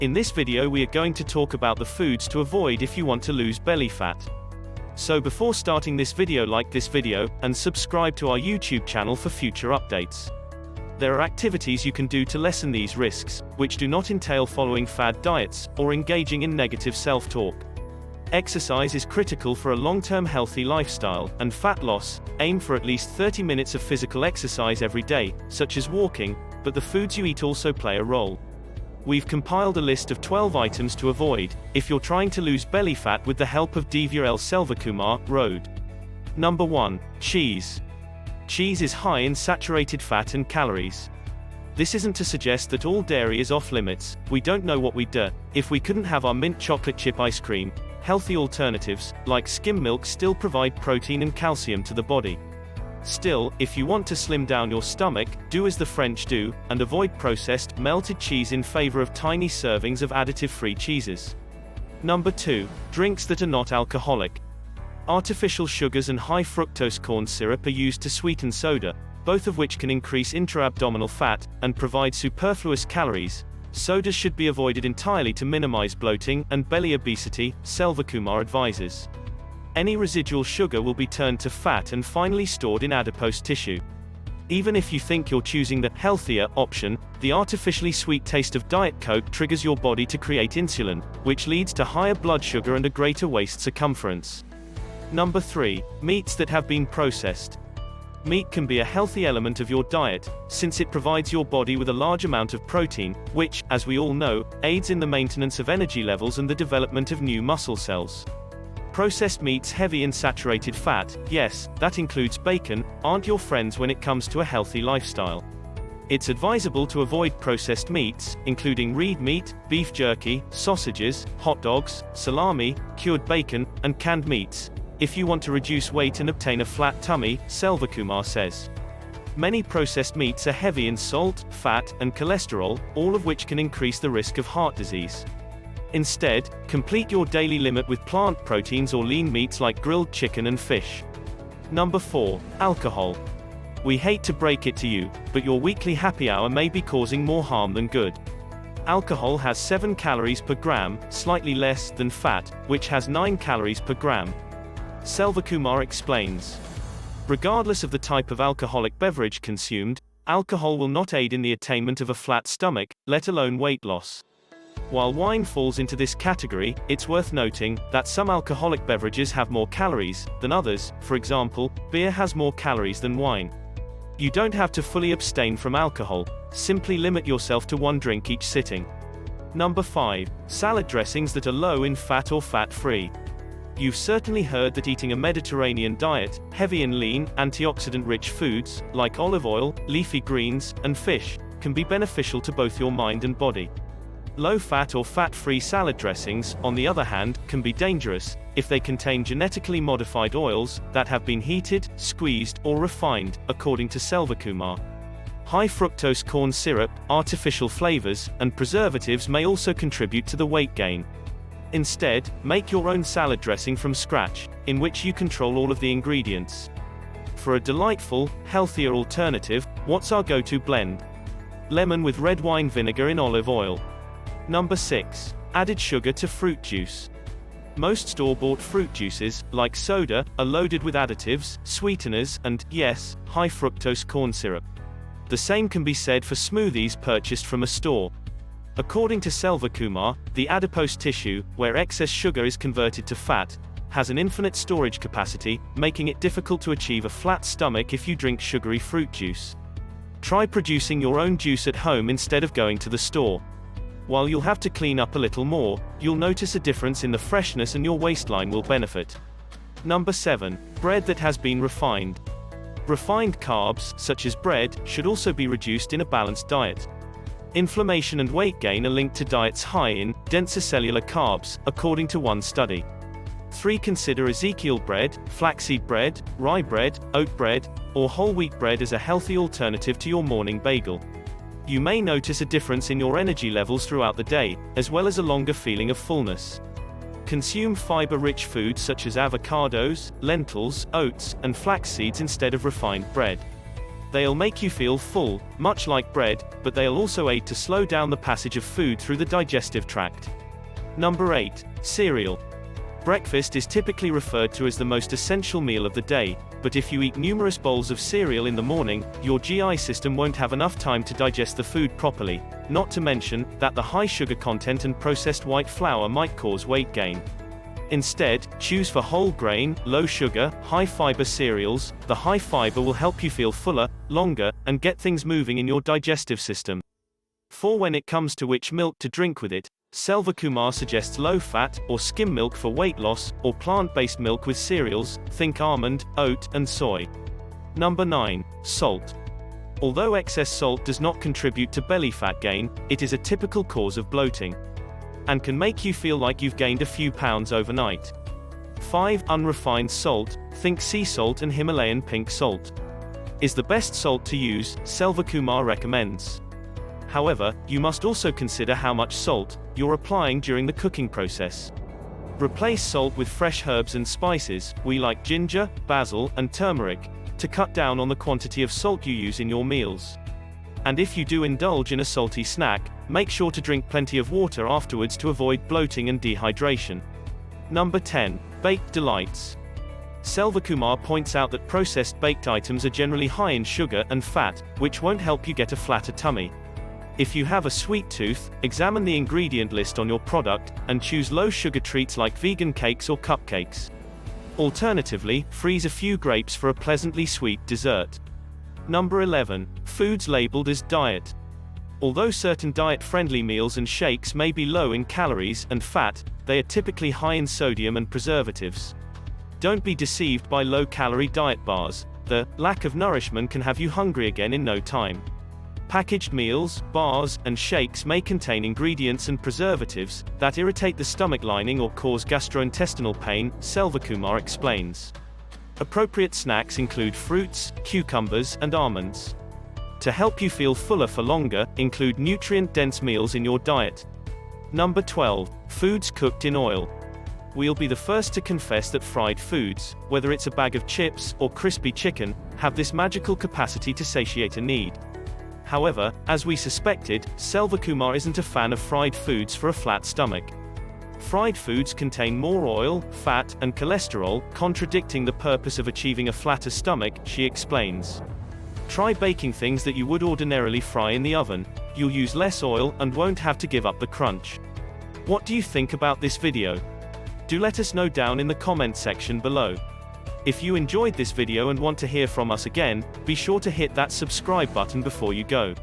In this video we are going to talk about the foods to avoid if you want to lose belly fat. So before starting this video, like this video, and subscribe to our YouTube channel for future updates. There are activities you can do to lessen these risks, which do not entail following fad diets, or engaging in negative self-talk. Exercise is critical for a long-term healthy lifestyle, and fat loss. Aim for at least 30 minutes of physical exercise every day, such as walking, but the foods you eat also play a role. We've compiled a list of 12 items to avoid, if you're trying to lose belly fat with the help of Visceral Selvakumar, Road. Number 1. Cheese. Cheese is high in saturated fat and calories. This isn't to suggest that all dairy is off limits. We don't know what we'd do if we couldn't have our mint chocolate chip ice cream. Healthy alternatives, like skim milk, still provide protein and calcium to the body. Still, if you want to slim down your stomach, do as the French do, and avoid processed, melted cheese in favor of tiny servings of additive-free cheeses. Number 2. Drinks that are not alcoholic. Artificial sugars and high fructose corn syrup are used to sweeten soda, both of which can increase intra-abdominal fat, and provide superfluous calories. Sodas should be avoided entirely to minimize bloating and belly obesity, Selvakumar advises. Any residual sugar will be turned to fat and finally stored in adipose tissue. Even if you think you're choosing the healthier option, the artificially sweet taste of Diet Coke triggers your body to create insulin, which leads to higher blood sugar and a greater waist circumference. Number 3. Meats that have been processed. Meat can be a healthy element of your diet, since it provides your body with a large amount of protein, which, as we all know, aids in the maintenance of energy levels and the development of new muscle cells. Processed meats heavy in saturated fat, yes, that includes bacon, aren't your friends when it comes to a healthy lifestyle. It's advisable to avoid processed meats, including red meat, beef jerky, sausages, hot dogs, salami, cured bacon, and canned meats, if you want to reduce weight and obtain a flat tummy, Selvakumar says. Many processed meats are heavy in salt, fat, and cholesterol, all of which can increase the risk of heart disease. Instead, complete your daily limit with plant proteins or lean meats like grilled chicken and fish. Number 4. Alcohol. We hate to break it to you, but your weekly happy hour may be causing more harm than good. Alcohol has 7 calories per gram, slightly less than fat, which has 9 calories per gram. Selvakumar explains. Regardless of the type of alcoholic beverage consumed, alcohol will not aid in the attainment of a flat stomach, let alone weight loss. While wine falls into this category, it's worth noting that some alcoholic beverages have more calories than others. For example, beer has more calories than wine. You don't have to fully abstain from alcohol, simply limit yourself to 1 drink each sitting. Number 5. Salad dressings that are low in fat or fat-free. You've certainly heard that eating a Mediterranean diet, heavy in lean, antioxidant-rich foods, like olive oil, leafy greens, and fish, can be beneficial to both your mind and body. Low-fat or fat-free salad dressings, on the other hand, can be dangerous, if they contain genetically modified oils, that have been heated, squeezed, or refined, according to Selvakumar. High fructose corn syrup, artificial flavors, and preservatives may also contribute to the weight gain. Instead, make your own salad dressing from scratch, in which you control all of the ingredients. For a delightful, healthier alternative, what's our go-to blend? Lemon with red wine vinegar in olive oil. Number 6. Added sugar to fruit juice. Most store-bought fruit juices, like soda, are loaded with additives, sweeteners, and, yes, high fructose corn syrup. The same can be said for smoothies purchased from a store. According to Selvakumar, the adipose tissue, where excess sugar is converted to fat, has an infinite storage capacity, making it difficult to achieve a flat stomach if you drink sugary fruit juice. Try producing your own juice at home instead of going to the store. While you'll have to clean up a little more, you'll notice a difference in the freshness and your waistline will benefit. Number 7. Bread that has been refined. Refined carbs, such as bread, should also be reduced in a balanced diet. Inflammation and weight gain are linked to diets high in denser cellular carbs, according to one study. 3. Consider Ezekiel bread, flaxseed bread, rye bread, oat bread, or whole wheat bread as a healthy alternative to your morning bagel. You may notice a difference in your energy levels throughout the day, as well as a longer feeling of fullness. Consume fiber-rich foods such as avocados, lentils, oats, and flax seeds instead of refined bread. They'll make you feel full, much like bread, but they'll also aid to slow down the passage of food through the digestive tract. Number 8. Cereal. Breakfast is typically referred to as the most essential meal of the day, but if you eat numerous bowls of cereal in the morning, your GI system won't have enough time to digest the food properly, not to mention that the high sugar content and processed white flour might cause weight gain. Instead, choose for whole grain, low sugar, high fiber cereals. The high fiber will help you feel fuller, longer, and get things moving in your digestive system. For when it comes to which milk to drink with it, Selva Kumar suggests low-fat, or skim milk for weight loss, or plant-based milk with cereals, think almond, oat, and soy. Number 9. Salt. Although excess salt does not contribute to belly fat gain, it is a typical cause of bloating, and can make you feel like you've gained a few pounds overnight. 5. Unrefined salt, think sea salt and Himalayan pink salt, is the best salt to use, Selva Kumar recommends. However, you must also consider how much salt you're applying during the cooking process. Replace salt with fresh herbs and spices, like ginger, basil, and turmeric, to cut down on the quantity of salt you use in your meals. And if you do indulge in a salty snack, make sure to drink plenty of water afterwards to avoid bloating and dehydration. Number 10. Baked delights. Selva Kumar points out that processed baked items are generally high in sugar and fat, which won't help you get a flatter tummy. If you have a sweet tooth, examine the ingredient list on your product, and choose low-sugar treats like vegan cakes or cupcakes. Alternatively, freeze a few grapes for a pleasantly sweet dessert. Number 11. Foods labeled as diet. Although certain diet-friendly meals and shakes may be low in calories and fat, they are typically high in sodium and preservatives. Don't be deceived by low-calorie diet bars. The lack of nourishment can have you hungry again in no time. Packaged meals, bars, and shakes may contain ingredients and preservatives that irritate the stomach lining or cause gastrointestinal pain, Selva Kumar explains. Appropriate snacks include fruits, cucumbers, and almonds. To help you feel fuller for longer, include nutrient-dense meals in your diet. Number 12. Foods cooked in oil. We'll be the first to confess that fried foods, whether it's a bag of chips or crispy chicken, have this magical capacity to satiate a need. However, as we suspected, Selva Kumar isn't a fan of fried foods for a flat stomach. Fried foods contain more oil, fat, and cholesterol, contradicting the purpose of achieving a flatter stomach, she explains. Try baking things that you would ordinarily fry in the oven. You'll use less oil and won't have to give up the crunch. What do you think about this video? Do let us know down in the comment section below. If you enjoyed this video and want to hear from us again, be sure to hit that subscribe button before you go.